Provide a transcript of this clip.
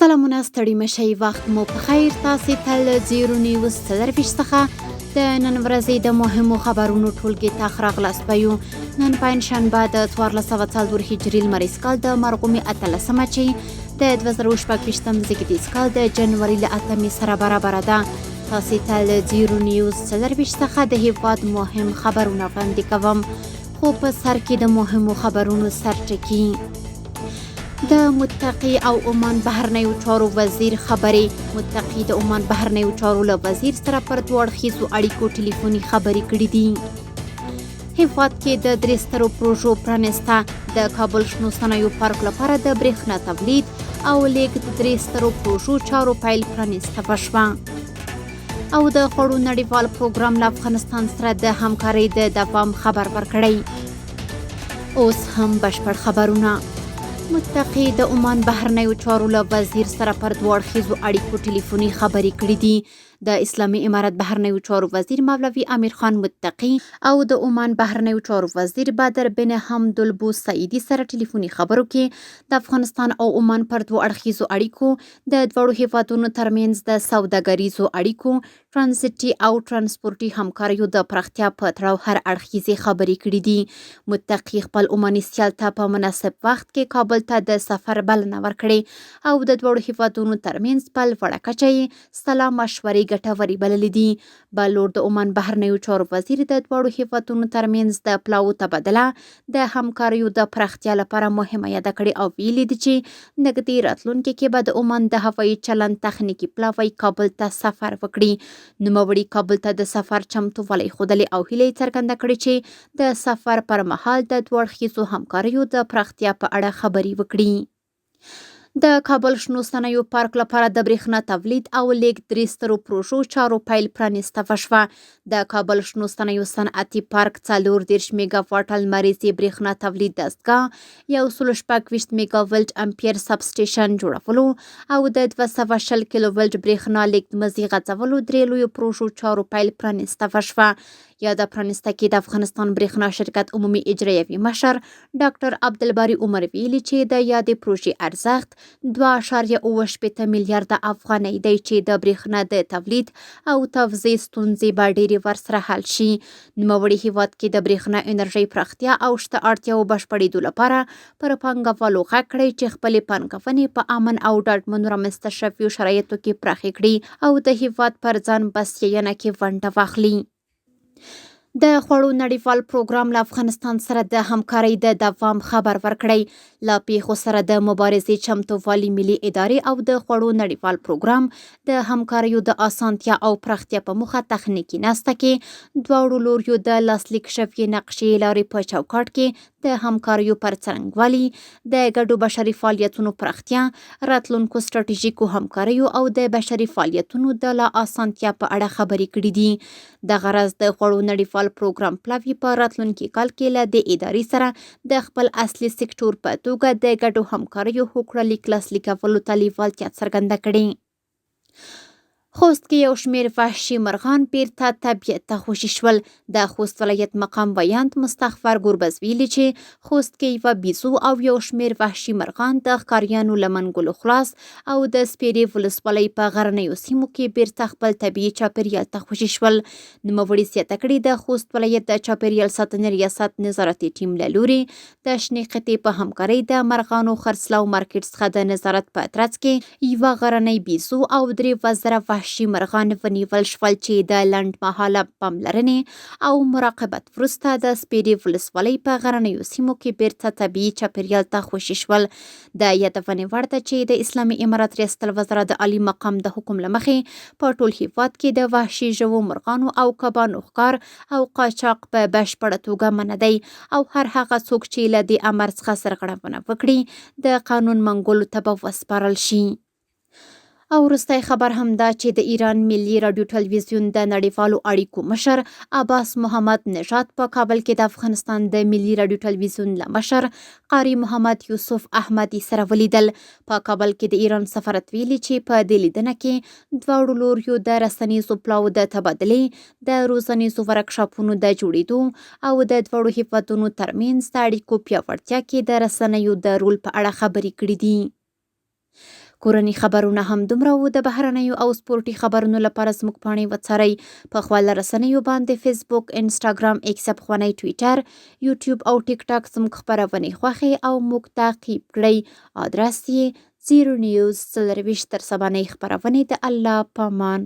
سلامونه ستړي مشئ وخت مو په خیر تاسې تل زیرو نیوز 24 څخه د نن ورځې د مهمو خبرونو ټولګې ته ښه راغلاست یو. نن پنجشنبه د 1404 هجري لمریز کال د مرغومي 18مه چې د 2026 زیږدیز کال د جنوري له 8 سره برابره ده. تاسې تل زیرو نیوز 24 څخه د هیواد مهم خبرونه وړاندې کوم، خو په سر کې د مهمو خبرونو سرټکي. د متقي او عمان بهرنیو چارو وزیر خبرې. متقي د عمان بهرنیو چارو له وزیر سره پر دوه اړخیزو اړیکو ټلیفوني خبرې کړې دي. هیواد کې د 3 سترو پروژو پرانسته. د کابل شنو صنایعو پارک لپاره د برېښنا تولید او لیږد د 3 سترو پروژو چارو پیل پرانسته وشوه. او د خوړو نړیوال پروګرام له افغانستان سره د همکارۍ د دوام خبر ورکړی. اوس هم بشپړ خبرونه. متقي د عمان بهرنیو چارو له وزیر سره پر دوه اړخیزو اړیکو ټلیفوني خبرې کړې دي. د اسلامي امارت بهرنیو چارو وزیر مولوي امیر خان متقي او د عمان بهرنیو چارو وزیر بدر بن حمد البو سعیدي سره ټلیفوني خبرو کې د افغانستان او عمان پر دوه اړخیزو اړیکو، د دواړو هیوادونو ترمنځ د سوداګریزو اړیکو، ترانزیتي او ترانسپورتي همکاریو د پراختیا په تړاو هر اړخیزې خبرې کړې دي. متقي خپل عماني سیال ته په مناسب وخت کې کابل ته د سفر بلنه ورکړې او د دواړو هیوادونو ترمنځ په لوړه کچه سلا مشورې ګټورې بللې دي. بلور د عمان بهرنیو چارو وزیر د دواړو هیوادونو ترمنځ د پلاو تبادله د همکاریو د پراختیا لپاره مهمه یاده کړې او ویلي دي چې نږدې راتلونکي کې به د عمان د هوایي چلند تخنیکي پلاوی کابل ته سفر وکړي. نوموړي کابل ته د سفر چمتووالی ښودلی او هیله څرګنده کړې چې د سفر پر مهال د دوه اړخیزو همکاریو د پراختیا په اړه خبرې وکړي. د کابل شنو صنایعو پارک لپاره د برېښنا تولید او لیږد 3 سترو پروژو چارو پیل پرانسته وشوه. د کابل شنو صنایعو صنعتي پارک 40 میگا واټ لمریزې برېښنا تولید دستګاه، 126 میگا ولټ امپیر سب سټیشن جوړولو او د 220 کیلو ولټ برېښنا لیږد مزي غځولو 3 لویو پروژو چارو پیل پرانسته وشوه. یا د پرانسته کې د افغانستان برېښنا شرکت عمومي اجرایوي مشر ډاکټر عبدالباري عمر ویلي چې د یادې پروژې ارزښت 2.68 میلیارده افغانۍ دی چې د برېښنا د تولید او توزیع ستونزې به ډېرې ورسره حل شي. نوموړي هیواد کې د برېښنا انرژۍ پراختیا او شته اړتیاو بشپړېدو لپاره پر پانګوالو غږ کړی چې خپلې پانګونې په امن او ډاډمنو رامنځته شویو شرایطو کې پراخې کړي او د هیواد پر ځان بسیاینه کې ونډه واخلي. د خوړو نړیوال پروګرام له افغانستان سره د همکارۍ د دوام خبر ورکړی. له پیښو سره د مبارزې چمتووالي ملي ادارې او د خوړو نړیوال پروګرام د همکاریو د اسانتیا او پراختیا په موخه تخنیکي ناسته کې دواړو لوریو د لاسلیک شوې نقشې لارې په چوکاټ کې د همکاریو پر څرنګوالي، د ګډو بشري فعالیتونو پراختیا، راتلونکو ستراتیژیکو همکاریو او د بشري فعالیتونو د لا اسانتیا په اړه خبرې کړې دي. د غرض د خوړو نړیوال پروګرام پلاوی په راتلونکي کال کې له دې ادارې سره د خپل اصلي سکتور په توګه د ګډو همکاریو هوکړه لیک لاسلیکولو ته لیوالتیا څرګنده کړې. خوست کې یو شمېر وحشي مرغان بیرته طبیعت ته خوشي شول. د خوست ولایت مقام ویاند مستغفر ګوربز ویلي چې خوست کې یوه بیزو او یو شمېر وحشي مرغان د ښکاریانو له منګولو خلاص او د سپیرې ولسوالۍ په غرنیو سیمو کې بیرته خپل طبیعي چاپیریال ته خوشي شول. نوموړي زیاته کړې د خوست ولایت د چاپیریال ساتنې ریاست نظارتي ټیم له لوري د شنې قطې په همکارۍ د مرغانو خرڅلاو مارکېټ څخه د نظارت په ترڅ کې یوه غرنۍ بیزو او 3 وحشي مرغان ونیول شول چې د لنډ مهاله پاملرنې او مراقبت وروسته د سپیرې ولسوالۍ په غرنیو سیمو کې بیرته طبیعي چاپیریال ته خوشي شول. د یادونې وړ ده چې د اسلامي امارت ریاست الوزرا د عالی مقام د حکم له مخې په ټول هیواد کې د وحشي ژوو مرغانو او کبانو ښکار او قاچاق په بشپړه توګه منع دی او هر هغه څوک چې له دې امر څخه سرغړونه وکړي د قانون منګولو ته به وسپارل شي. او وروستی خبر هم دا چې د ایران ملي راډیو ټلویزیون د نړیوالو اړیکو مشر عباس محمد نژاد په کابل کې د افغانستان د ملي راډیو ټلویزیون له مشر قاری محمد یوسف احمدي سره ولیدل. په کابل کې د ایران سفارت ویلي چې په دې لیدنه کې دواړو لوریو د رسنیزو پلاو د تبادلې، د روزنیزو ورکشاپونو د جوړېدو او د دواړو هیوادونو ترمنځ د اړیکو پیاوړتیا کې د رسنیو د رول په اړه خبرې کړې دي. کورني خبرونه هم دومره وو. د بهرنیو او سپورټي خبرونو لپاره زموږ پاڼې وڅارئ. په خپل رسنیو باندې فیسبوک، انسټاګرام، ایکس افغاني، ټویټر، یوټیوب او ټیک ټاک زموږ خبرونې خوښې او موږ تعقیب کړئ. آدرس یې 0 نیوز 24 تر سبانۍ خبرونې. د الله په امان.